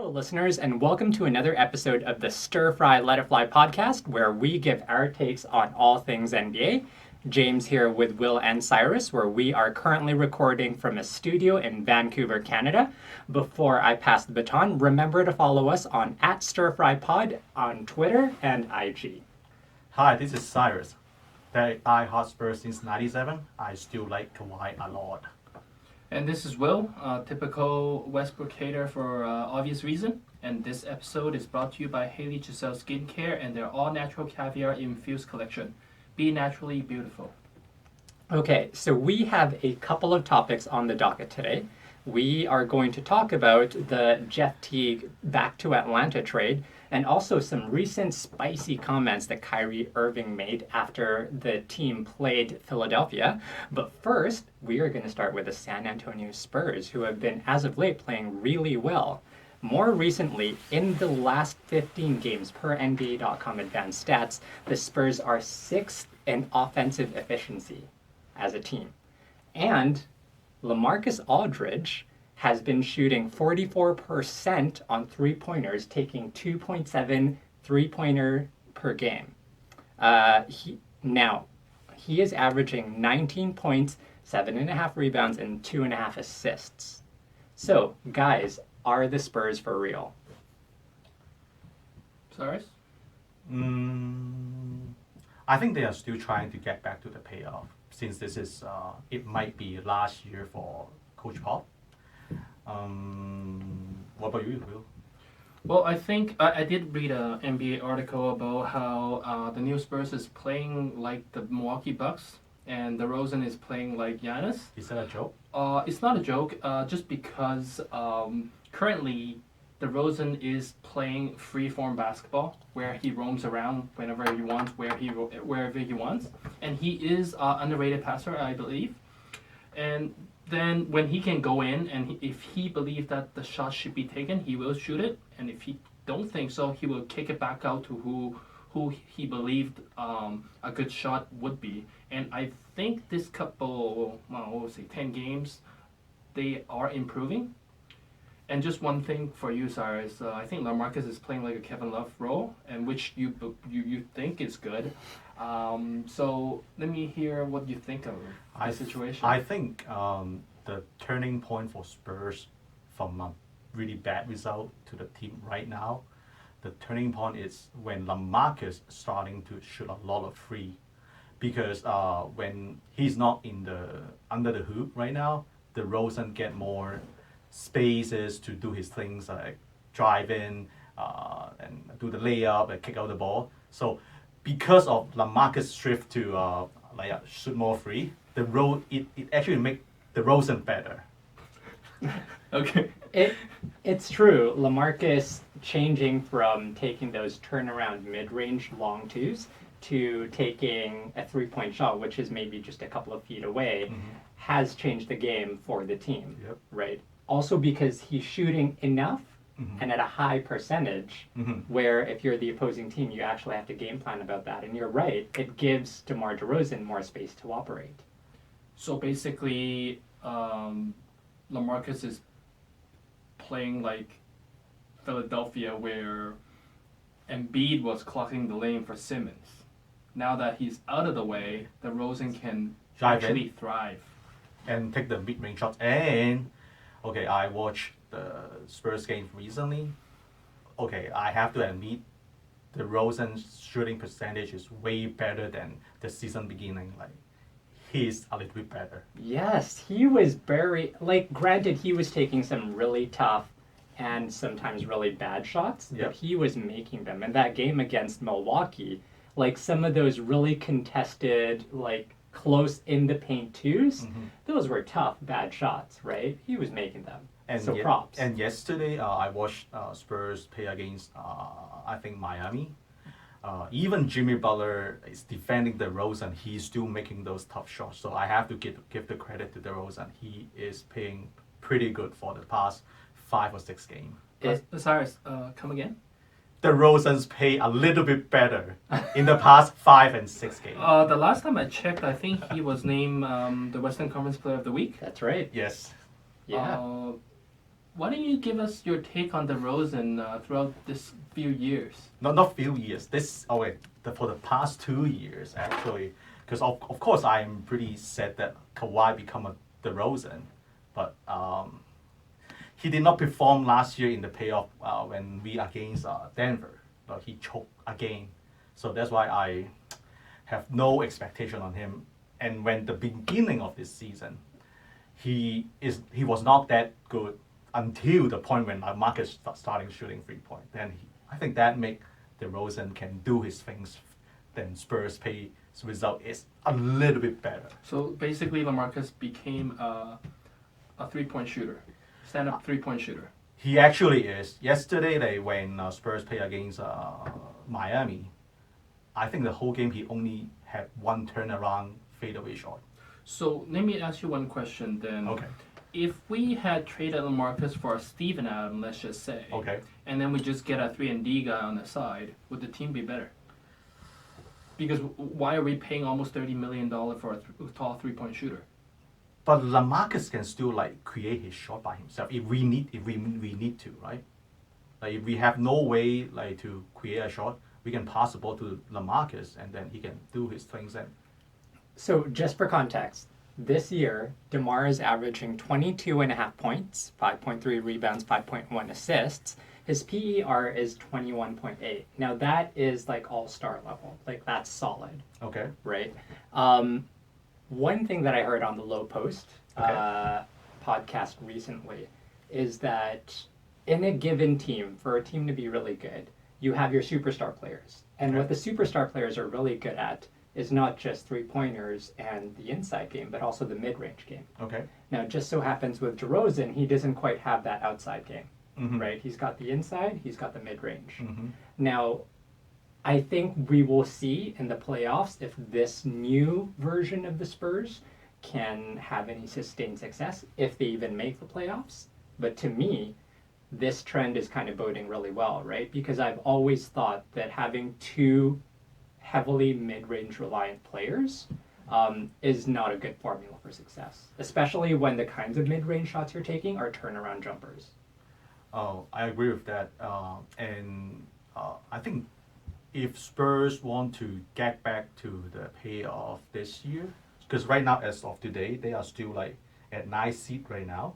listeners, and welcome to another episode of the Stir Fry Let It Fly podcast, where we give our takes on all things NBA. James here with Will and Cyrus, where we are currently recording from a studio in Vancouver, Canada. Before I pass the baton, remember to follow us on @StirFryPod on Twitter and IG. Hi, this is Cyrus. I hot Spurs since '97. I still like Kawhi a lot. And this is Will, typical Westbrook hater for obvious reason. And this episode is brought to you by Haley Giselle Skincare and their all-natural caviar infused collection. Be naturally beautiful. Okay, so we have a couple of topics on the docket today. We are going to talk about the Jeff Teague back to Atlanta trade and also some recent spicy comments that Kyrie Irving made after the team played Philadelphia. But first, we are going to start with the San Antonio Spurs, who have been, as of late, playing really well. More recently, in the last 15 games per NBA.com advanced stats, the Spurs are 6th in offensive efficiency as a team. And LaMarcus Aldridge has been shooting 44% on three-pointers, taking 2.7 three-pointer per game. He is averaging 19 points, 7.5 rebounds, and 2.5 assists. So, guys, are the Spurs for real? Cyrus? I think they are still trying to get back to the payoff, since this is it might be last year for Coach Pop. What about you, Will? Well, I think I did read an NBA article about how the new Spurs is playing like the Milwaukee Bucks and DeRozan is playing like Giannis. Is that a joke? It's not a joke, just because currently DeRozan is playing free-form basketball where he roams around whenever he wants, wherever he wants. And he is an underrated passer, I believe. And then when he can go in and if he believes that the shot should be taken, he will shoot it. And if he don't think so, he will kick it back out to who he believed a good shot would be. And I think this couple, 10 games, they are improving. And just one thing for you, Cyrus, I think LaMarcus is playing like a Kevin Love role, and which you think is good. So let me hear what you think of the situation. I think the turning point for Spurs from a really bad result to the team right now, the turning point is when LaMarcus starting to shoot a lot of free, because when he's not under the hoop right now, DeRozan get more spaces to do his things like drive in and do the layup and kick out the ball. So because of LaMarcus' shift to shoot more free, it actually make DeRozan better. Okay. It's true. LaMarcus changing from taking those turnaround mid-range long twos to taking a three-point shot, which is maybe just a couple of feet away, has changed the game for the team, right? Also because he's shooting enough and at a high percentage, where if you're the opposing team, you actually have to game plan about that. And you're right, it gives DeMar DeRozan more space to operate. So basically, LaMarcus is playing like Philadelphia, where Embiid was clocking the lane for Simmons. Now that he's out of the way, DeRozan can actually thrive and take the mid-range shots. And okay, I watched the Spurs game recently. Okay, I have to admit, DeRozan's shooting percentage is way better than the season beginning. Like, he's a little bit better. Yes, he was granted, he was taking some really tough and sometimes really bad shots, but he was making them. And that game against Milwaukee, like some of those really contested, like close in the paint twos, those were tough, bad shots, right? He was making them. And so props. And yesterday, I watched Spurs play against, I think, Miami. Even Jimmy Butler is defending DeRozan. He's still making those tough shots. So I have to give the credit to DeRozan. He is playing pretty good for the past 5 or 6 games. Cyrus, come again? DeRozan's play a little bit better in the past 5 and 6 games. The last time I checked, I think he was named the Western Conference Player of the Week. That's right. Yes. Yeah. Why don't you give us your take on DeRozan throughout this few years? Not few years. For the past 2 years actually, because of course I am pretty sad that Kawhi become a DeRozan, but he did not perform last year in the playoff when we against Denver. But he choked again, so that's why I have no expectation on him. And when the beginning of this season, he was not that good until the point when Marcus starting shooting 3 point. Then I think that make DeRozan can do his things. Then Spurs pay result is a little bit better. So basically, LaMarcus became a 3-point shooter, stand-up 3-point shooter. He actually is. Yesterday, when Spurs play against Miami, I think the whole game he only had one turnaround fadeaway shot. So let me ask you one question then. Okay. If we had traded LaMarcus for a Steven Adams, let's just say, Okay. and then we just get a 3-and-D guy on the side, would the team be better? Because why are we paying almost $30 million for a tall 3-point shooter? But LaMarcus can still create his shot by himself if we need to, right? Like if we have no way to create a shot, we can pass the ball to LaMarcus and then he can do his things. And So just for context, this year, DeMar is averaging 22.5 points, 5.3 rebounds, 5.1 assists. His PER is 21.8. Now that is all-star level. That's solid, okay, right? One thing that I heard on the Low Post podcast recently is that in a given team, for a team to be really good, you have your superstar players. And what the superstar players are really good at is not just three-pointers and the inside game, but also the mid-range game. okay, Now, it just so happens with DeRozan, he doesn't quite have that outside game, mm-hmm. right? He's got the inside, he's got the mid-range. Mm-hmm. Now, I think we will see in the playoffs if this new version of the Spurs can have any sustained success, if they even make the playoffs. But to me, this trend is kind of boding really well, right? Because I've always thought that having two heavily mid-range reliant players is not a good formula for success, especially when the kinds of mid-range shots you're taking are turnaround jumpers. Oh, I agree with that. I think if Spurs want to get back to the payoff this year, because right now, as of today, they are still at 9th seed right now.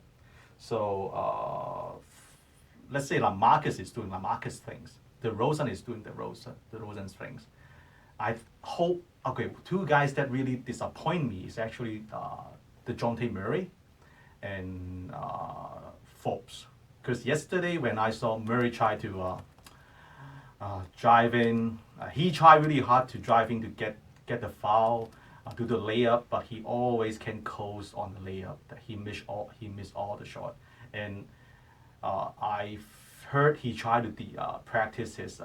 So let's say LaMarcus is doing LaMarcus things. DeRozan is doing DeRozan's things. I hope, two guys that really disappoint me is actually DeJounte Murray and Forbes. Because yesterday when I saw Murray try to drive in, he tried really hard to drive in to get the foul, do the layup, but he always can coast on the layup. That he missed all the shot. And I heard he tried to practice his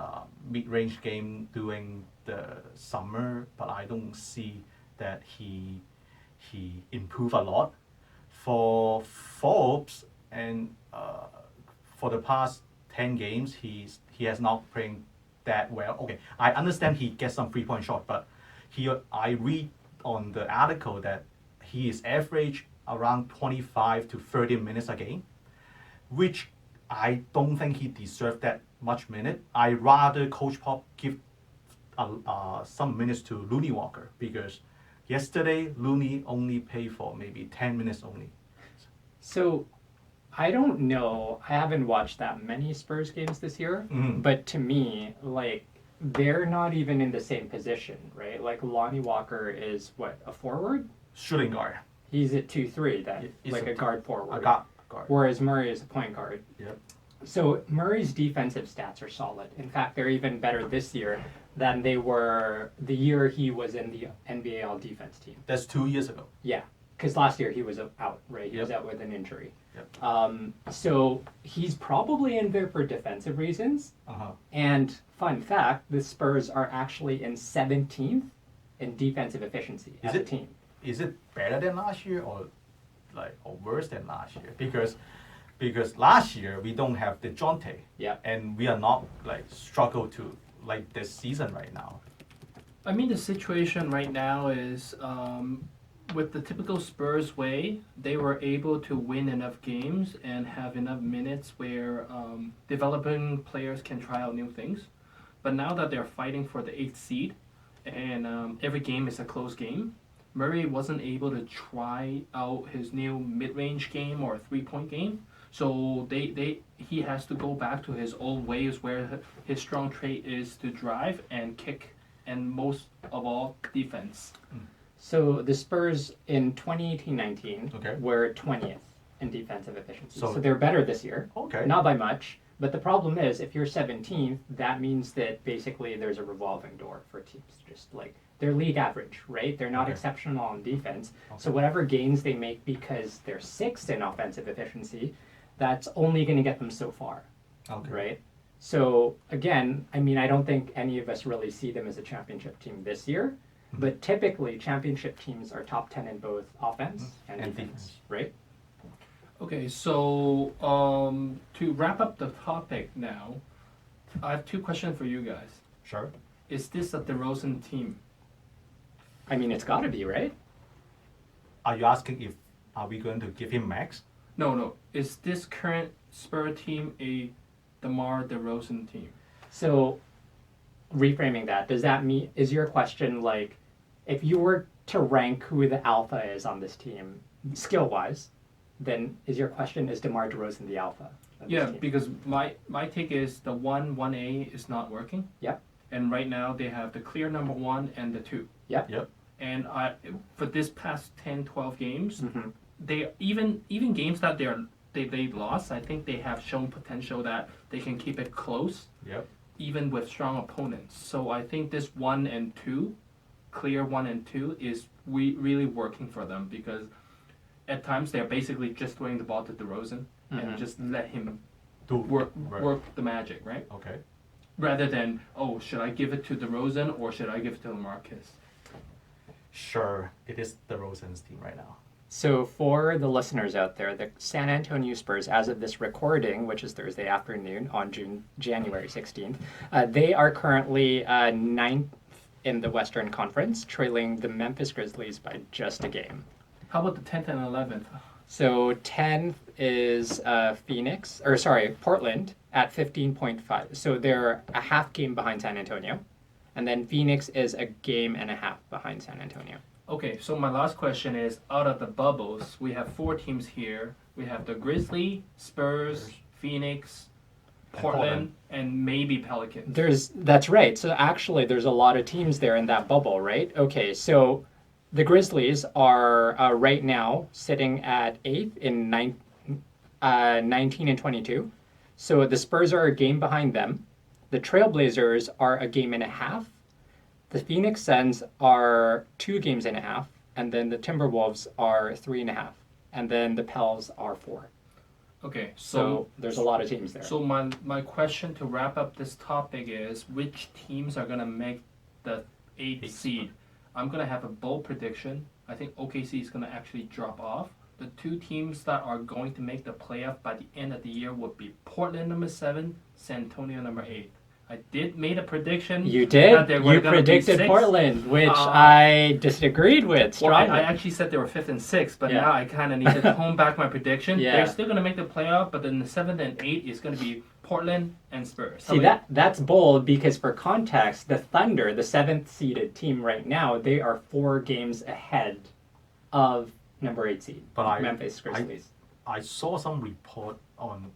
mid-range game during the summer, but I don't see that he improved a lot. For Forbes and for the past 10 games, he has not playing that well. Okay, I understand he gets some 3-point shot, but I read on the article that he is average around 25 to 30 minutes a game, which I don't think he deserved that much minute. I rather Coach Pop give some minutes to Looney Walker, because yesterday Looney only played for maybe 10 minutes only. So I don't know. I haven't watched that many Spurs games this year, but to me, they're not even in the same position, right? Lonnie Walker is a forward? Shooting guard. He's at 2-3 then, He's a guard forward. A guard. Whereas Murray is a point guard. Yep. So Murray's defensive stats are solid. In fact, they're even better this year than they were the year he was in the NBA All-Defense team. That's 2 years ago. Yeah, because last year he was out, right? He was out with an injury. Yep. So he's probably in there for defensive reasons. Uh-huh. And fun fact, the Spurs are actually in 17th in defensive efficiency as a team. Is it better than last year or worse than last year? Because last year we don't have DeJounte. Yeah. And we are not struggle to this season right now. I mean, the situation right now is with the typical Spurs way, they were able to win enough games and have enough minutes where developing players can try out new things. But now that they're fighting for the eighth seed, and every game is a close game, Murray wasn't able to try out his new mid-range game or three-point game. So he has to go back to his old ways where his strong trait is to drive and kick, and most of all defense. So the Spurs in 2018-19 Okay. were 20th in defensive efficiency. So- So they're better this year. Okay. Not by much. But the problem is, if you're 17th, that means that basically there's a revolving door for teams. Just like they're league average, right? They're not Okay. exceptional on defense. Okay. So whatever gains they make because they're sixth in offensive efficiency, that's only going to get them so far, Okay. right? So again, I mean, I don't think any of us really see them as a championship team this year. But typically, championship teams are top 10 in both offense and And defense, defense. right? Okay, so to wrap up the topic now, I have two questions for you guys. Sure. Is this a DeRozan team? I mean, it's got to be, right? Are you asking if are we going to give him max? No. Is this current Spur team a DeMar DeRozan team? So, reframing that, does that mean, is your question like, if you were to rank who the alpha is on this team, skill-wise, then is your question, is DeMar DeRozan the alpha of this Yeah, team? because my take is the 1A is not working. Yep. And right now they have the clear number 1 and the 2. Yep. And for this past 10, 12 games, Mhm. they even games that they lost, I think they have shown potential that they can keep it close Yep. even with strong opponents. So I think this 1 and 2, clear 1 and 2 is really working for them, because at times they're basically just throwing the ball to DeRozan Mhm. and just let him Do work the magic, right? Okay. Rather than, oh, should I give it to DeRozan or should I give it to LaMarcus? Sure. It is the Rosen's team right now. So for the listeners out there, the San Antonio Spurs, as of this recording, which is Thursday afternoon on January 16th, they are currently ninth in the Western Conference, trailing the Memphis Grizzlies by just a game. How about the 10th and 11th? So 10th is Portland at 15.5. So they're a half game behind San Antonio. And then Phoenix is a game and a half behind San Antonio. Okay, so my last question is, out of the bubbles, we have 4 teams here. We have the Grizzlies, Spurs, Phoenix, And Portland, and maybe Pelicans. That's right. So actually, there's a lot of teams there in that bubble, right? Okay, so the Grizzlies are right now sitting at 8th in 19 and 22. So the Spurs are a game behind them. The Trailblazers are a game and a half. The Phoenix Suns are 2 games and a half. And then the Timberwolves are 3.5. And then the Pels are 4. Okay, So there's a lot of teams there. So my question to wrap up this topic is, which teams are going to make the 8th seed? I'm going to have a bold prediction. I think OKC is going to actually drop off. The 2 teams that are going to make the playoff by the end of the year would be Portland number 7, San Antonio number 8. I made a prediction. You that did. they were You gonna be predicted 6th. Portland, which I disagreed with Well, strongly. I actually said they were 5th and 6th, but Yeah. now I kind of need to hone back my prediction. Yeah. They're still going to make the playoff, but then the 7th and 8th is going to be Portland and Spurs. See, that's bold because for context, the Thunder, the 7th seeded team right now, they are 4 games ahead of number 8 seed, But Memphis Grizzlies. I saw some report on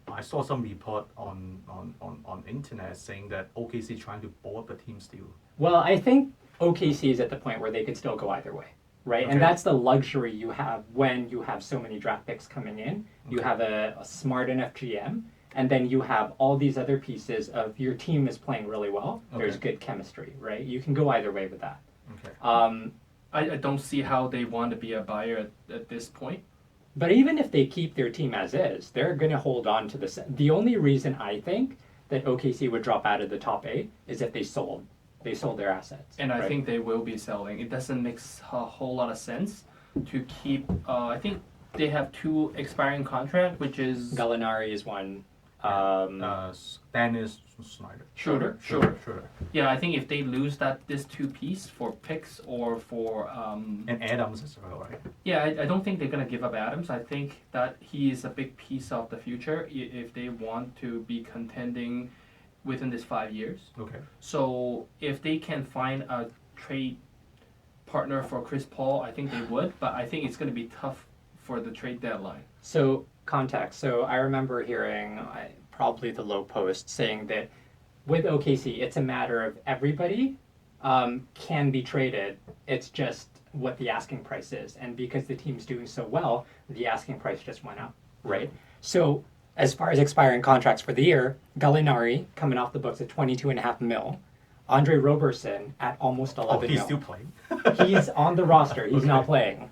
internet saying that OKC trying to board the team still. Well, I think OKC is at the point where they could still go either way, right? Okay. And that's the luxury you have when you have so many draft picks coming in. You Okay. have a smart enough GM, and then you have all these other pieces of your team is playing really well. There's Okay. good chemistry, right? You can go either way with that. Okay. I don't see how they want to be a buyer at this point. But even if they keep their team as is, they're going to hold on to the only reason I think that OKC would drop out of the top 8 is if they sold their assets. And I right? think they will be selling. It doesn't make a whole lot of sense to keep. I think they have 2 expiring contract, which is Gallinari is one. Dennis Snyder. Schroeder. Schroeder. Yeah, I think if they lose this two piece for picks or for And Adams as well, right? yeah, I don't think they're gonna give up Adams. I think that he is a big piece of the future if they want to be contending within this 5 years. Okay. So if they can find a trade partner for Chris Paul, I think they would. But I think it's gonna be tough for the trade deadline. So context. So I remember hearing probably the Low Post saying that with OKC, it's a matter of everybody can be traded. It's just what the asking price is, and because the team's doing so well, the asking price just went up, right? So as far as expiring contracts for the year, Gallinari coming off the books at 22.5 mil, Andre Roberson at almost 11 he's mil. still playing. He's on the roster. He's Okay. not playing.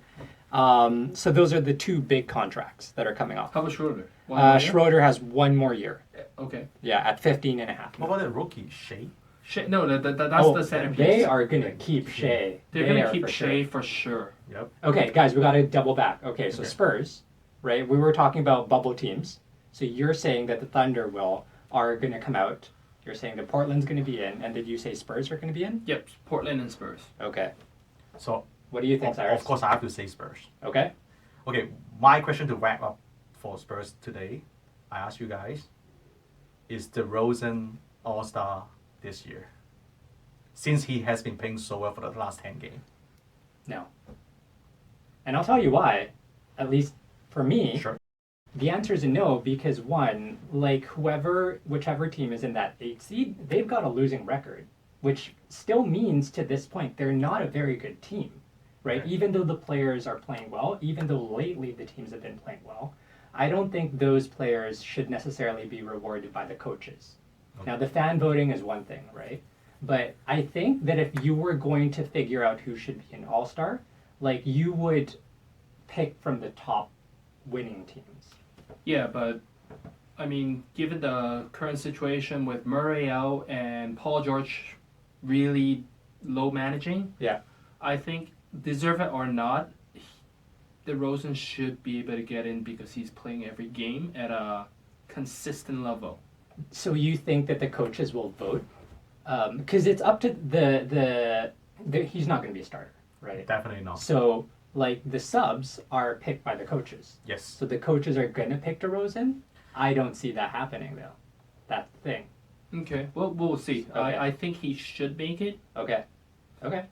So those are the two big contracts that are coming off. How about Schroeder? One more year? Schroeder has one more year. Okay. Yeah, at 15.5 What mil. about the rookie, Shea? No, that's Oh, the centerpiece. they are going to keep Shea. They're They gonna are keep for Shea sure. for sure. Yep. Okay, guys, we got to double back. Okay, so Okay. Spurs, right? We were talking about bubble teams. So you're saying that the Thunder are going to come out. You're saying that Portland's going to be in, and did you say Spurs are going to be in? Yep, Portland and Spurs. Okay. So, What do you think, Cyrus? of course, I have to say Spurs. Okay. Okay, my question to wrap up for Spurs today, I ask you guys, is DeRozan All-Star this year? Since he has been playing so well for the last 10 games. No. And I'll tell you why. At least for me, Sure. the answer is a no, because one, like whichever team is in that 8 seed, they've got a losing record, which still means to this point they're not a very good team, right? Okay. Even though the players are playing well, even though lately the teams have been playing well, I don't think those players should necessarily be rewarded by the coaches. Okay. Now, the fan voting is one thing, right? But I think that if you were going to figure out who should be an all-star, like you would pick from the top winning teams. Yeah, but I mean, given the current situation with Murray out and Paul George really low managing, Yeah. I think deserve it or not, DeRozan should be able to get in because he's playing every game at a consistent level. So you think that the coaches will vote? Because it's up to the he's not going to be a starter, right? Definitely not. So like the subs are picked by the coaches. Yes. So the coaches are going to pick DeRozan. I don't see that happening though. That's the thing. Okay, well, we'll see. Okay. I think he should make it. Okay. Okay.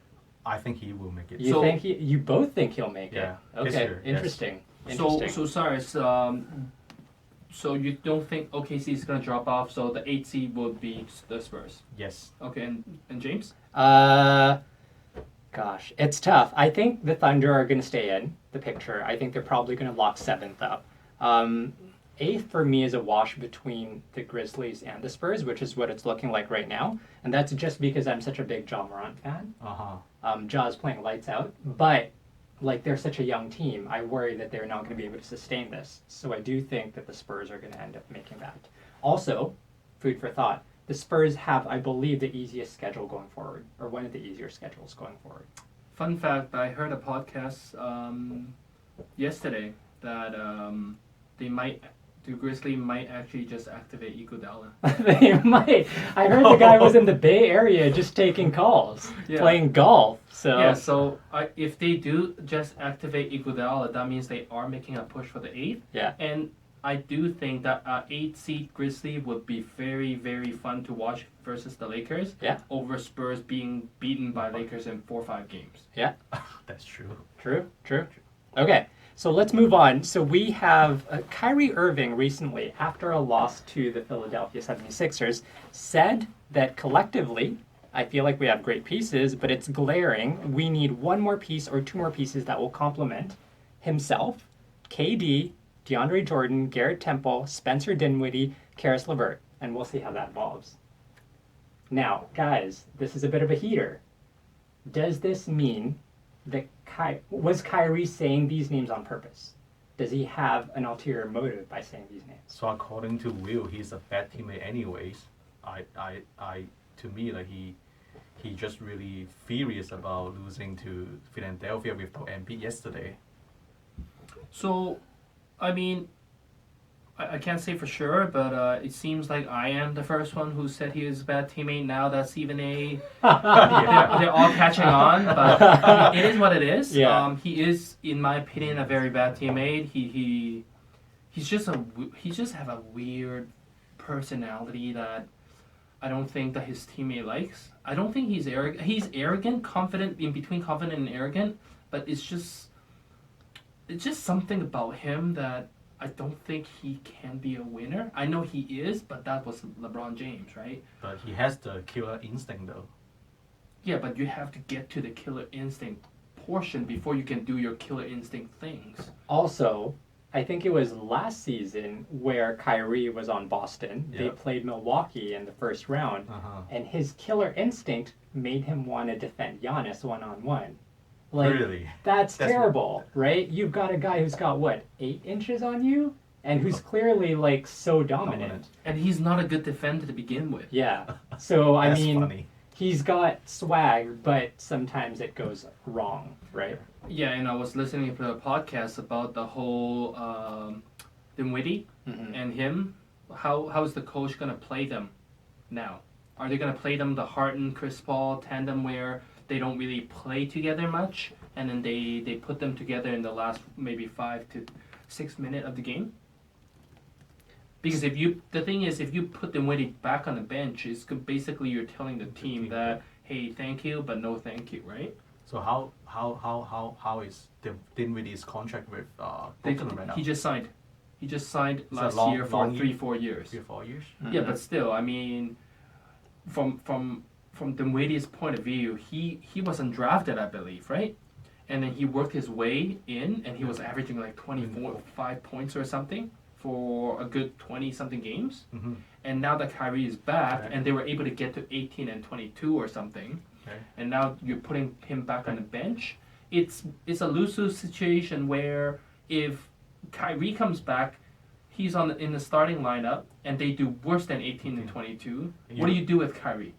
I think he will make it. You So- think you both think he'll make Yeah, it? this Okay. year, yes. Interesting. So, Interesting. sorry. So you don't think OKC is gonna drop off? So the 8 seed would be the Spurs. Yes. Okay, and James? Gosh, it's tough. I think the Thunder are going to stay in the picture. I think they're probably going to lock 7th up. 8th for me is a wash between the Grizzlies and the Spurs, which is what it's looking like right now. And that's just because I'm such a big Ja Morant fan. Ja's playing lights out. But, like, they're such a young team, I worry that they're not going to be able to sustain this. So I do think that the Spurs are going to end up making that. Also, food for thought. The Spurs have, I believe, the easiest schedule going forward, or one of the easier schedules going forward. Fun fact: I heard a podcast yesterday that the Grizzlies might actually just activate Iguodala. They might. I heard the guy was in the Bay Area just taking calls, Yeah. playing golf. So Yeah, so if they do just activate Iguodala, that means they are making a push for the 8th. Yeah. And I do think that 8 seed Grizzly would be very, very fun to watch versus the Lakers. Yeah. Over Spurs being beaten by Lakers in 4 or 5 games. Yeah. That's true. True. Okay, so let's move on. So we have Kyrie Irving recently, after a loss to the Philadelphia 76ers, said that collectively, I feel like we have great pieces, but it's glaring. We need one more piece or two more pieces that will complement himself, KD, DeAndre Jordan, Garrett Temple, Spencer Dinwiddie, Karis LeVert, and we'll see how that evolves. Now, guys, this is a bit of a heater. Does this mean that was Kyrie saying these names on purpose? Does he have an ulterior motive by saying these names? So according to Will, he's a bad teammate anyways. To me, like he just really furious about losing to Philadelphia without Embiid yesterday. So, I mean, I can't say for sure, but it seems like I am the first one who said he is a bad teammate. Now that Stephen A, they're all catching on, but I mean, it is what it is. Yeah. He is, in my opinion, a very bad teammate. He's just have a weird personality that I don't think that his teammate likes. I don't think he's arrogant. He's arrogant, confident, in between confident and arrogant, but it's just something about him that I don't think he can be a winner. I know he is, but that was LeBron James, right? But he has the killer instinct though. Yeah, but you have to get to the killer instinct portion before you can do your killer instinct things. Also, I think it was last season where Kyrie was on Boston. They Yep. played Milwaukee in the first round, and his killer instinct made him want to defend Giannis one-on-one. Like, Really? That's That's terrible, right? You've got a guy who's got, what, 8 inches on you? And who's clearly, like, so dominant. And he's not a good defender to begin with. Yeah. So, I That's mean, funny. he's got swag, but sometimes it goes wrong, right? Yeah, and I was listening to a podcast about the whole Dinwiddie Mhm. and him. How is the coach gonna play them now? Are they gonna play them the Harden Chris Paul tandem where they don't really play together much, and then they put them together in the last maybe 5 to 6 minutes of the game? Because the thing is, if you put Dinwiddie back on the bench, it's basically you're telling the team that, hey, thank you, but no thank you, right? So how is Dinwiddie's contract with Brooklyn right now? He just signed. He just signed a last long- year for long 3-4 years. 3 or 4 years? Yeah, but still, I mean, from Dinwiddie's point of view, he was undrafted, I believe, right? And then he worked his way in, and he was averaging like 5 points or something for a good 20-something games. Mm-hmm. And now that Kyrie is back, Okay. and they were able to get to 18 and 22 or something, Okay. and now you're putting him back on the bench, it's a lose-lose situation where if Kyrie comes back, he's in the starting lineup, and they do worse than 18 and 22. What do you do with Kyrie?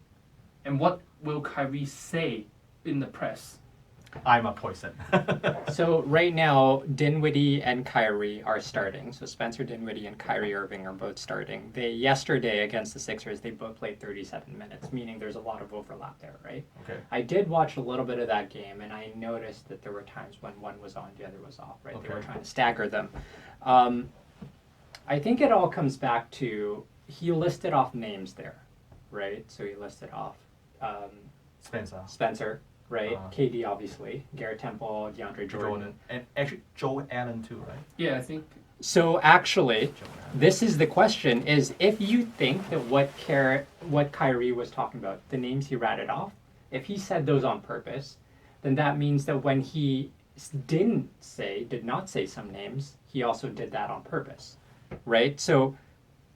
And what will Kyrie say in the press? I'm a poison. So right now, Dinwiddie and Kyrie are starting. So Spencer Dinwiddie and Kyrie Irving are both starting. Yesterday against the Sixers, they both played 37 minutes, meaning there's a lot of overlap there, right? Okay. I did watch a little bit of that game, and I noticed that there were times when one was on, the other was off, right? They were Okay. trying to stagger them. I think it all comes back to, he listed off names there, right? So he listed off Spencer, right? KD, obviously. Garrett Temple, DeAndre Jordan. And actually Joe Allen too, right? Yeah, I think. So actually, Joe Allen. this is the question: is if you think that what Kyrie was talking about, the names he ratted off, if he said those on purpose, then that means that when he did not say some names, he also did that on purpose, right? So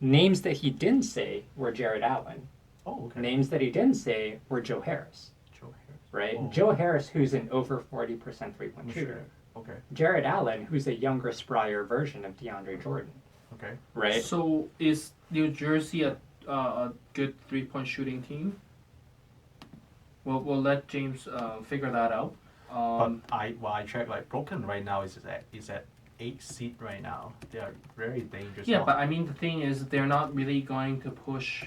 names that he didn't say were Jared Allen. Oh, okay. Names that he didn't say were Joe Harris, Joe Harris. right? Oh. Joe Harris, who's an over 40% three-point shooter. Okay. Jared Allen, who's a younger, sprier version of DeAndre Jordan, Okay. right? So is New Jersey a good 3-point shooting team? We'll let James figure that out. But I checked, like Brooklyn right now is at 8th seed right now. They are very dangerous. Yeah, but I mean the thing is they're not really going to push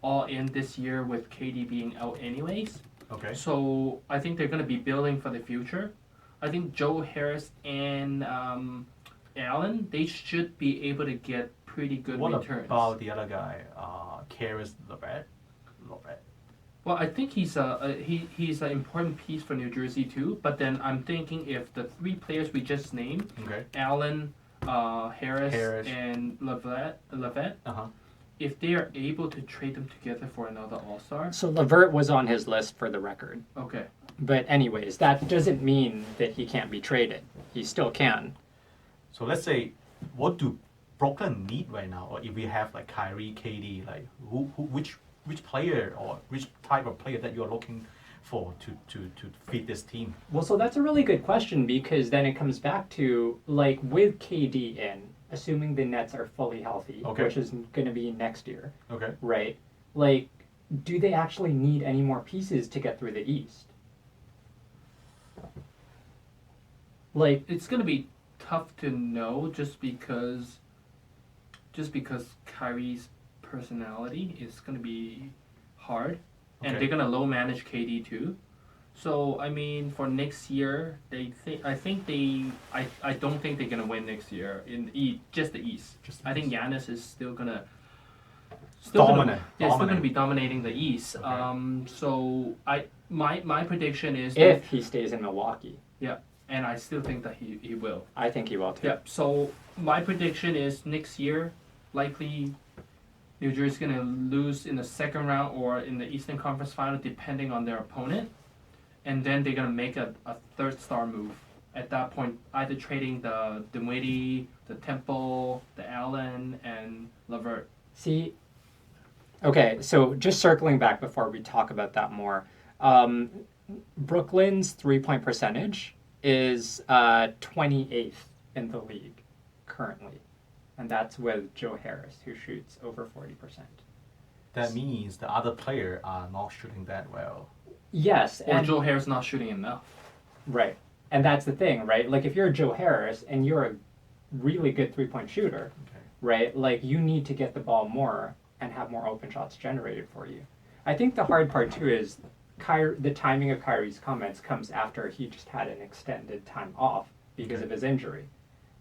all in this year with KD being out anyways. Okay. So I think they're going to be building for the future. I think Joe Harris and Allen, they should be able to get pretty good What returns. about the other guy, Karis LeVert? Well, I think he's an important piece for New Jersey too. But then I'm thinking if the 3 players we just named, Okay. Allen, Harris, Harris. and Levette, Uh-huh. if they are able to trade them together for another All-Star, So Levert was on his list for the record. okay. But anyways, that doesn't mean that he can't be traded. He still can. So let's say, what do Brooklyn need right now? Or if we have like Kyrie, KD, like which player or which type of player that you're looking for to feed this team? Well, so that's a really good question because then it comes back to, like, with KD in, assuming the Nets are fully healthy, Okay. which is going to be next year, Okay. right? Like, do they actually need any more pieces to get through the East? Like, It's going to be tough to know just because just because Kyrie's personality is gonna be hard, and Okay. they're gonna low manage KD too. So I mean, for next year, I don't think they're gonna win next year in the East, just the East. Just the I think East. Giannis is still gonna Dominant. still gonna Dominant. be dominating the East. Okay. So my prediction is that, If he stays in Milwaukee, and I still think that he will. I think he will too. Yep. So my prediction is next year, likely New Jersey's gonna lose in the second round or in the Eastern Conference Final, depending on their opponent, and then they're gonna make a third star move. At that point, either trading the Dinwiddie, the Temple, the Allen, and Levert. See, okay, so just circling back before we talk about that more, Brooklyn's 3-point percentage is 28th in the league currently, and that's with Joe Harris, who shoots over 40%. That means the other player are not shooting that well. Yes, Or and Joe Harris not shooting enough. right, and that's the thing, right? Like if you're Joe Harris and you're a really good 3-point shooter, Okay. right? Like you need to get the ball more and have more open shots generated for you. I think the hard part too is the timing of Kyrie's comments comes after he just had an extended time off because Okay. of his injury,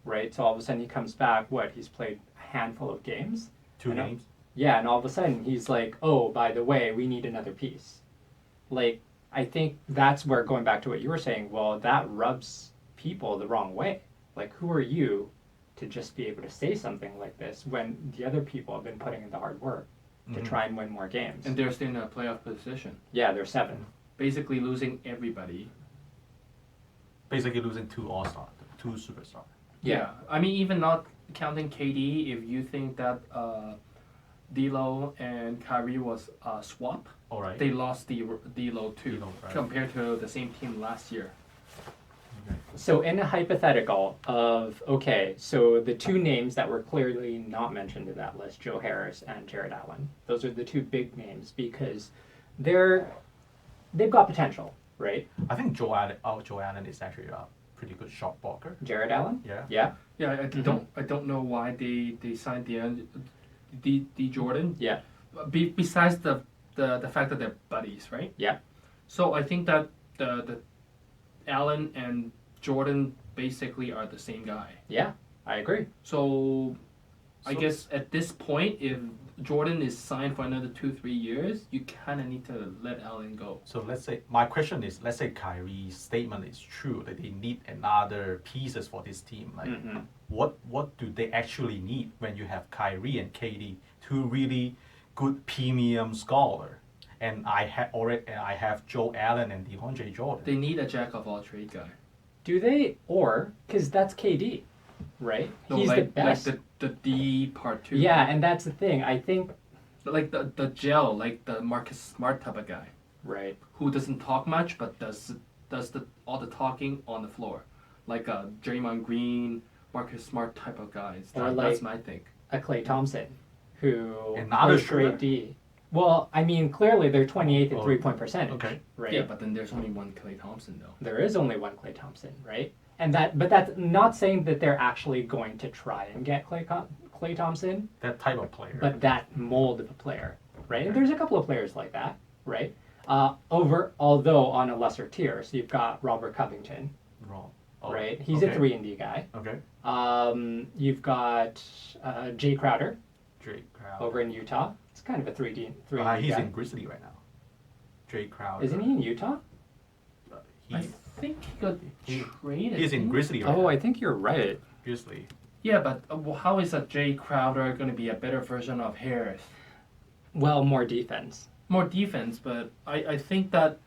right? So all of a sudden he comes back. He's played a handful of games. 2 I know. games. Yeah, and all of a sudden he's like, "Oh, by the way, we need another piece." Like I think that's where, going back to what you were saying, well, that rubs people the wrong way. Like, who are you to just be able to say something like this when the other people have been putting in the hard work to Mhm. try and win more games? And they're still in a playoff position. Yeah, they're 7. Basically losing everybody. Basically losing 2 all-stars, 2 superstars. Yeah. I mean, even not counting KD, if you think that D'Lo and Kyrie was a swap, All right. they lost D'Lo too, D'Lo, right. compared to the same team last year. Okay. So in a hypothetical of, okay, so the 2 names that were clearly not mentioned in that list, Joe Harris and Jared Allen, those are the 2 big names because they've got potential, right? I think Joe Allen is actually a pretty good shot blocker. Jared Allen? Yeah. Yeah, Yeah, Mhm. I don't know why they signed D Jordan. yeah, Besides the fact that they're buddies, right? Yeah. So I think that the Allen and Jordan basically are the same guy. yeah, I agree. So I So- guess at this point, if Jordan is signed for another 2-3 years, you kind of need to let Allen go. So let's say my question is, let's say Kyrie's statement is true that they need another pieces for this team. Like, Mhm. what do they actually need when you have Kyrie and KD, 2 really good premium scholar, and I have Joe Allen and DeAndre Jordan. They need a jack of all trade guy. Do they? Or, because that's KD, right? So He's the best. Like the D part 2. Yeah, and that's the thing. I think, Like the gel, like the Marcus Smart type of guy right, who doesn't talk much but does all the talking on the floor, like a Draymond Green, Marcus Smart type of guys. Or That's like- my thing. a Klay Thompson, who Another plays great shooter? D. Well, I mean, clearly they're 28th in Oh, 3-point percentage, okay. right? Yeah, but then there's only one Klay Thompson though. There is only one Klay Thompson, right? But that's not saying that they're actually going to try and get Klay Thompson, That type of player. but that mold of a player, right? And there's a couple of players like that, right? Although on a lesser tier, so you've got Robert Covington, Wrong. right? He's okay. a 3-and-D guy. Okay. You've got Jay Crowder Drake Crowder. over in Utah. It's kind of a 3D He's guy. in Grizzly right now. Drake Crowder. Isn't he in Utah? I He, think he got he- traded. he's in didn't he? Grizzly right Oh, now. I think you're right. Grizzly. Yeah, but how is a Jay Crowder going to be a better version of Harris? Well, more defense. More defense, but I think that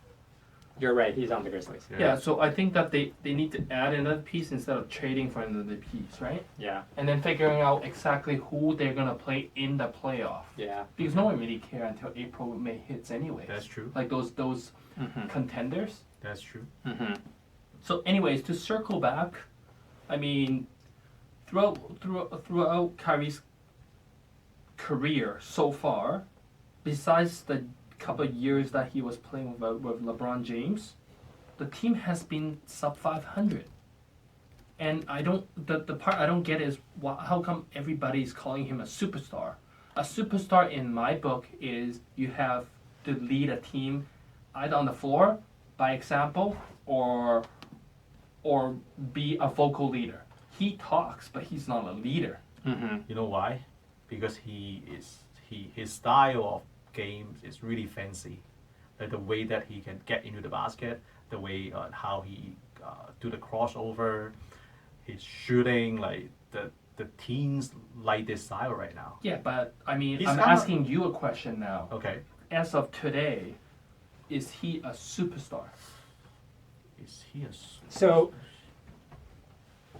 You're right. He's on the Grizzlies. yeah. So I think that they need to add another piece instead of trading for another piece, right? Yeah. And then figuring out exactly who they're gonna play in the playoff. Yeah. Because no one really care until April, May hits anyway. That's true. Like those Mm-hmm. contenders. That's true. Mm-hmm. So, anyways, to circle back, I mean, throughout Kyrie's career so far, besides the couple of years that he was playing with LeBron James, the team has been sub 500. And I don't. The part I don't get is how come everybody's calling him a superstar? A superstar in my book is you have to lead a team either on the floor by example or be a vocal leader. He talks, but he's not a leader. Mm-hmm. You know why? Because his style of games is really fancy. Like the way that he can get into the basket, the way how he do the crossover, his shooting, like the teens like this style right now. Yeah, but I mean, He's I'm kinda- asking you a question now. Okay, As of today, is he a superstar? is he a So-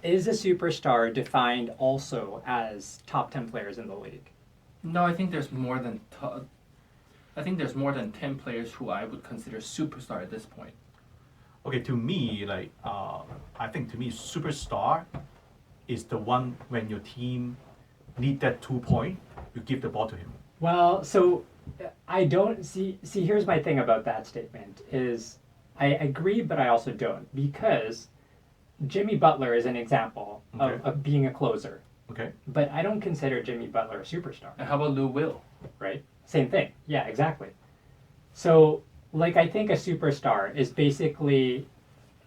Is a superstar defined also as top 10 players in the league? No, I think there's more than. I think there's more than 10 players who I would consider superstar at this point. Okay, to me, like I think to me, superstar is the one when your team need that 2 point, you give the ball to him. Well, so I don't see. Here's my thing about that statement is I agree, but I also don't because Jimmy Butler is an example Okay. of being a closer, Okay. but I don't consider Jimmy Butler a superstar. And how about Lou Will? Right? Same thing. Yeah, exactly. So, like, I think a superstar is basically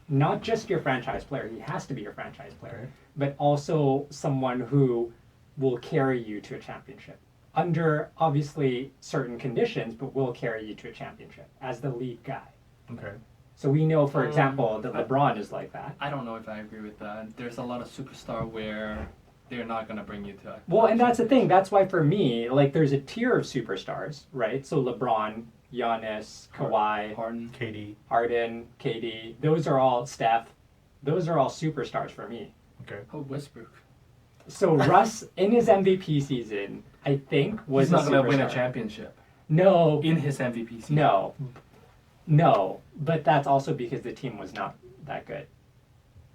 not just your franchise player. He has to be your franchise player, Okay. but also someone who will carry you to a championship under obviously certain conditions, but will carry you to a championship as the lead guy. Okay. So we know, for example, that LeBron is like that. I don't know if I agree with that. There's a lot of superstar where they're not going to bring you to. Well, and that's the thing. That's why for me, like, there's a tier of superstars, right? So LeBron, Giannis, Kawhi, Harden. KD. Harden, KD, those are all Steph. Those are all superstars for me. Okay. Oh, Westbrook. So Russ in his MVP season, I think was He's not a going to win a superstar. championship No, in his MVP season. no, but that's also because the team was not that good,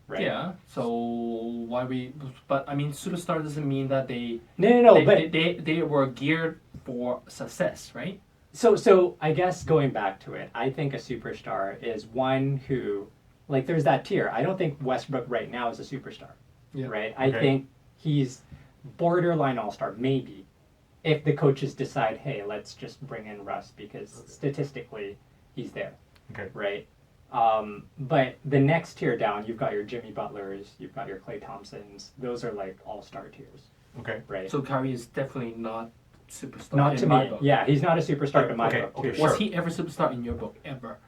right? Yeah. So why we? But I mean, superstar doesn't mean that they. No, but they were geared for success, right? So I guess going back to it, I think a superstar is one who, like, there's that tier. I don't think Westbrook right now is a superstar, Yeah. right? I Okay. think he's borderline all-star, maybe, if the coaches decide, hey, let's just bring in Russ because statistically he's there, Okay. right? But the next tier down, you've got your Jimmy Butlers, you've got your Klay Thompsons. Those are like all-star tiers, Okay. right? So Kyrie is definitely not superstar. Not in to my me. book. Yeah, he's not a superstar to my Okay, book. okay, too. sure. Was he ever superstar in your book ever?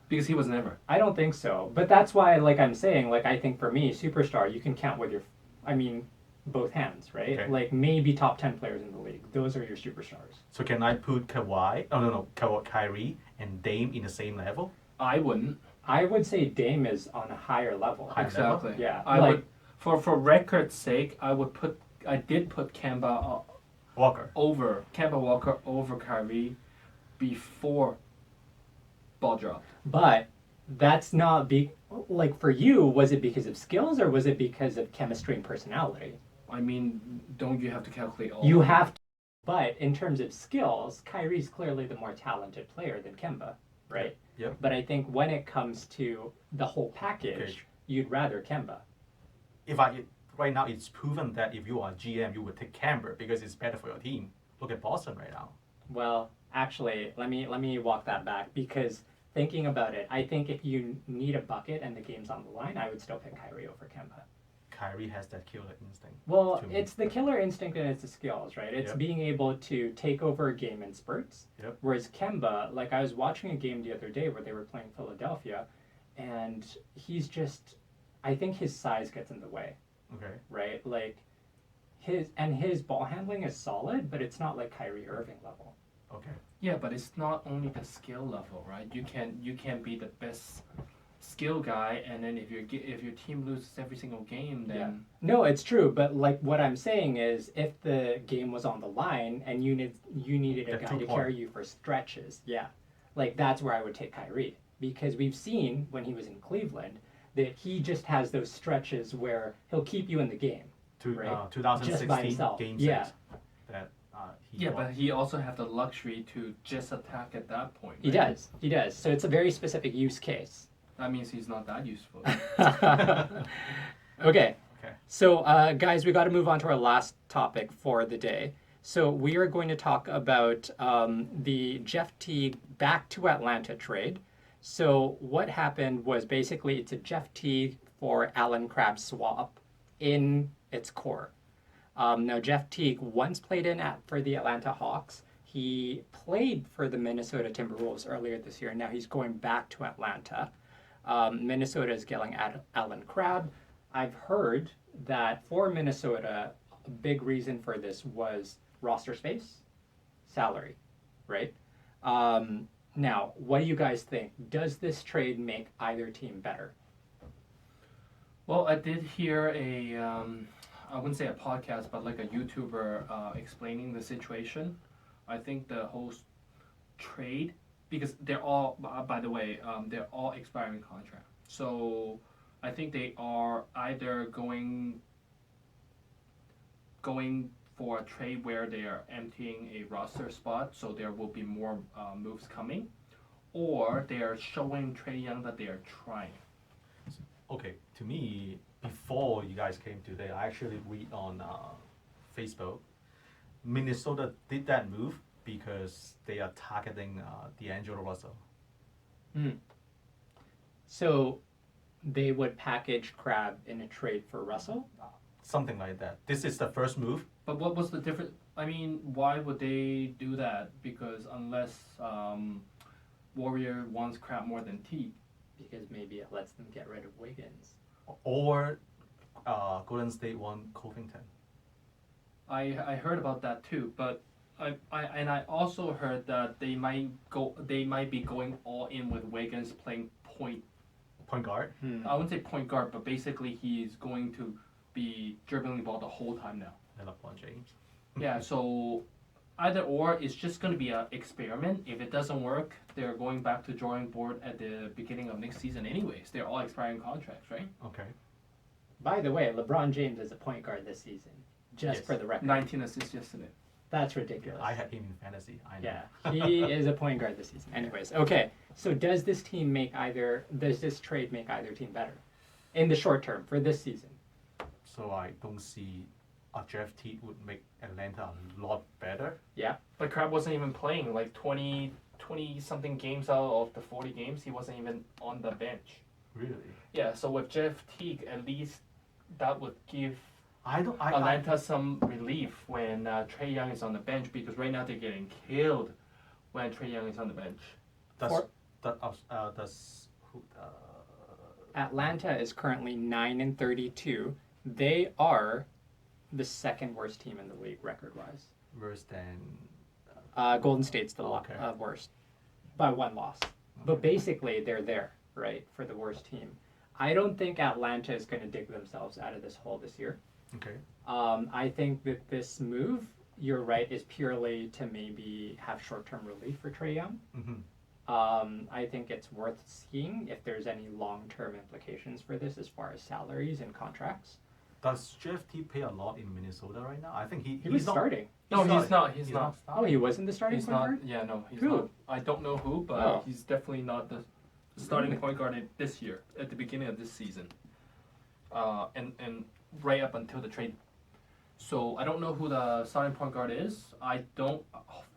Because he was never. I don't think so. But that's why, like I'm saying, like I think for me, superstar, you can count with your, I mean, both hands, right? Okay. Like maybe top 10 players in the league. Those are your superstars. So can I put Kawhi? Oh no, Kyrie and Dame in the same level? I wouldn't. I would say Dame is on a higher level. Higher Exactly. level? Yeah, I like- would. For record's sake, I did put Kemba Walker. Walker over Kyrie before ball drop. But that's not like for you, was it because of skills or was it because of chemistry and personality? I mean, don't you have to calculate all? You have to. But in terms of skills, Kyrie's clearly the more talented player than Kemba, right? Yep. But I think when it comes to the whole package, Okay. you'd rather Kemba. Right now it's proven that if you are GM, you would take Canberra because it's better for your team. Look at Boston right now. Well, actually, let me walk that back because thinking about it, I think if you need a bucket and the game's on the line, I would still pick Kyrie over Kemba. Kyrie has that killer instinct. Well, to me. it's the killer instinct and it's the skills, right? It's Yep. being able to take over a game in spurts. Yep. Whereas Kemba, like I was watching a game the other day where they were playing Philadelphia, and he's just, I think his size gets in the way, Okay. right? Like his ball handling is solid, but it's not like Kyrie Irving level. Okay. Yeah, but it's not only the skill level, right? You can be the best skill guy, and then if your team loses every single game, then No, it's true, but like what I'm saying is, if the game was on the line and you needed a That guy 2 to point. carry you for stretches, yeah, like that's where I would take Kyrie because we've seen when he was in Cleveland that he just has those stretches where he'll keep you in the game. Right. 2016 Just by himself. game Yeah. 6. That he yeah, won. but he also have the luxury to just attack at that point. He right? does. So it's a very specific use case. That means he's not that useful. Okay. Okay. So, guys, we got to move on to our last topic for the day. So, we are going to talk about the Jeff Teague back to Atlanta trade. So, what happened was basically it's a Jeff Teague for Allen Crabbe swap in its core. Now, Jeff Teague once played for the Atlanta Hawks. He played for the Minnesota Timberwolves earlier this year. Now he's going back to Atlanta. Minnesota is getting Allen Crabbe. I've heard that for Minnesota, a big reason for this was roster space, salary, right? Now, what do you guys think? Does this trade make either team better? Well, I did hear I wouldn't say a podcast, but like a YouTuber explaining the situation. I think the whole trade, because they're all, by the way, they're all expiring contract. So I think they are either going for a trade where they are emptying a roster spot, so there will be more moves coming, or they are showing Trae Young that they are trying. Okay, to me, before you guys came today, I actually read on Facebook, Minnesota did that move because they are targeting D'Angelo Russell. So they would package Crabbe in a trade for Russell? Something like that. This is the first move. But what was the difference? I mean, why would they do that? Because unless Warrior wants Crabbe more than Teague. Because maybe it lets them get rid of Wiggins. Or Golden State won Covington. I heard about that too, but I also heard that they might be going all in with Wiggins playing point guard. I wouldn't say point guard, but basically he's going to be dribbling the ball the whole time now. And LeBron James. Yeah, so either or, it's just going to be an experiment. If it doesn't work, they're going back to drawing board at the beginning of next season anyways. They're all expiring contracts, right? Okay. By the way, LeBron James is a point guard this season, just Yes. for the record. 19 assists yesterday. That's ridiculous. I had him in fantasy. I know. Yeah, he is a point guard this season. Anyways, okay. So does this trade make either team better in the short term for this season? So I don't see a Jeff Teague would make Atlanta a lot better. Yeah. But Crabbe wasn't even playing like 20 something games out of the 40 games. He wasn't even on the bench. Really? Yeah, so with Jeff Teague, at least that would give I Atlanta some relief when Trae Young is on the bench, because right now they're getting killed when Trae Young is on the bench. Atlanta is currently 9-32. They are the second worst team in the league record-wise. Worse than Golden State's the Okay. worst by one loss. But basically, they're there, right, for the worst team. I don't think Atlanta is going to dig themselves out of this hole this year. Okay. I think that this move, you're right, is purely to maybe have short-term relief for Trae Young. Mm-hmm. I think it's worth seeing if there's any long-term implications for this as far as salaries and contracts. Does Jeff Teague pay a lot in Minnesota right now? I think He was starting. No, he's not. He's not. Oh, he wasn't the starting He's point not. guard? Yeah, no, he's Who? not. I don't know who, but Oh. he's definitely not the starting point guard this year, at the beginning of this season. And right up until the trade. So I don't know who the starting point guard is. I don't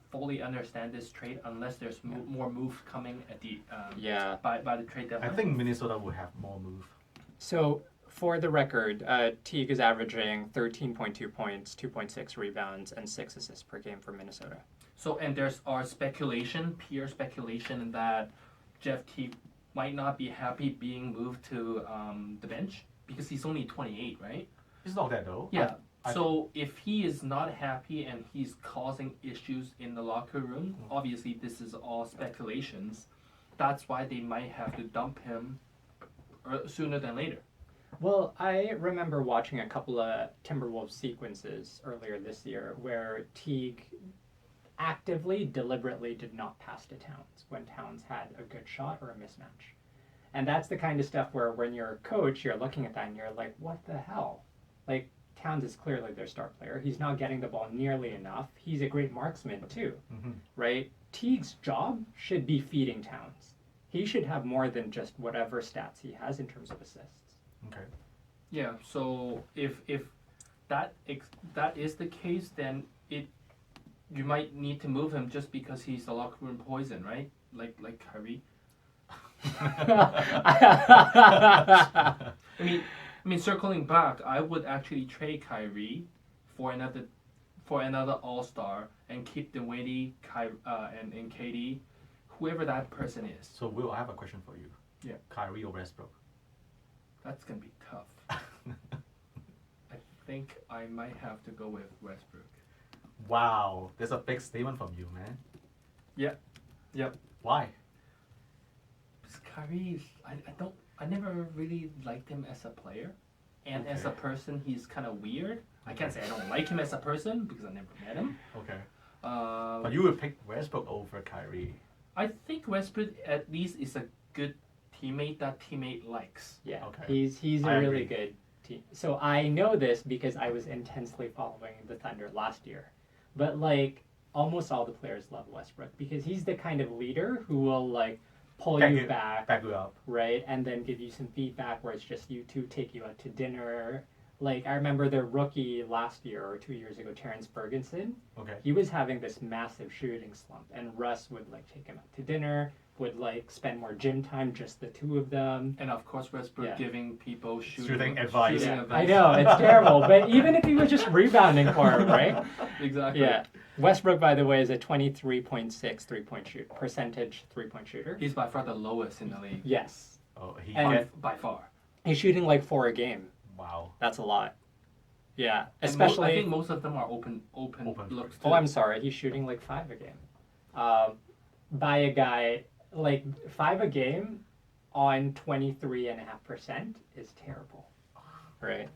fully understand this trade unless there's more moves coming at the Yeah. by the trade I deadline. think Minnesota will have more move. So, for the record, Teague is averaging 13.2 points, 2.6 rebounds, and 6 assists per game for Minnesota. So, and there's our pure speculation that Jeff Teague might not be happy being moved to the bench because he's only 28, right? It's not that though. Yeah. I- So if he is not happy and he's causing issues in the locker room, obviously this is all speculations. That's why they might have to dump him sooner than later. Well, I remember watching a couple of Timberwolves sequences earlier this year where Teague actively, deliberately did not pass to Towns when Towns had a good shot or a mismatch. And that's the kind of stuff where when you're a coach, you're looking at that and you're like, what the hell? Like, Towns is clearly their star player. He's not getting the ball nearly enough. He's a great marksman too, Mm-hmm. right? Teague's job should be feeding Towns. He should have more than just whatever stats he has in terms of assists. Okay. Yeah. So if that is the case, then you might need to move him just because he's a locker room poison, right? Like Kyrie. I mean, circling back, I would actually trade Kyrie for another All Star and keep Dinwiddie, and KD, whoever that person is. So Will, I have a question for you. Yeah. Kyrie or Westbrook? That's gonna be tough. I think I might have to go with Westbrook. Wow, that's a big statement from you, man. Yep. Yep. Why? Because Kyrie, I never really liked him as a player, and as a Okay. person, he's kind of weird. I can't say I don't like him as a person because I never met him. Okay. But you would pick Westbrook over Kyrie. I think Westbrook at least is a good teammate that teammate likes. Yeah, Okay. he's a I really agree. good team. So I know this because I was intensely following the Thunder last year. But like almost all the players love Westbrook because he's the kind of leader who will like pull you back, Back you up. right? And then give you some feedback where it's just you two, take you out to dinner. Like I remember their rookie last year or 2 years ago, Terrence Ferguson. Okay. He was having this massive shooting slump, and Russ would like take him out to dinner, would like spend more gym time, just the two of them. And of course, Westbrook Yeah. giving people Shooting advice. shooting Yeah, advice. I know it's terrible, but even if he was just rebounding for him, right? Exactly. Yeah. Westbrook, by the way, is a 23.6 percentage three-point shooter. He's by far the lowest in the league. Yes, Oh, he And- get By far. he's shooting like 4 a game. wow. That's a lot. Yeah, And especially. I think most of them are open Open. looks. Oh, too. I'm sorry. He's shooting like 5 a game. By a guy like 5 a game on 23.5% is terrible, right?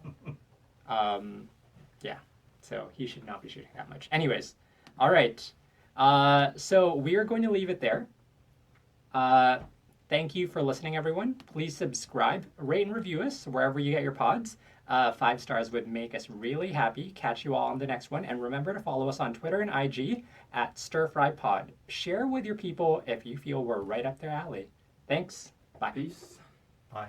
Yeah. So he should not be shooting that much. Anyways, all right. So we are going to leave it there. Thank you for listening, everyone. Please subscribe, rate, and review us wherever you get your pods. 5 stars would make us really happy. Catch you all on the next one. And remember to follow us on Twitter and IG at StirFryPod. Share with your people if you feel we're right up their alley. Thanks. Bye. Peace. Bye.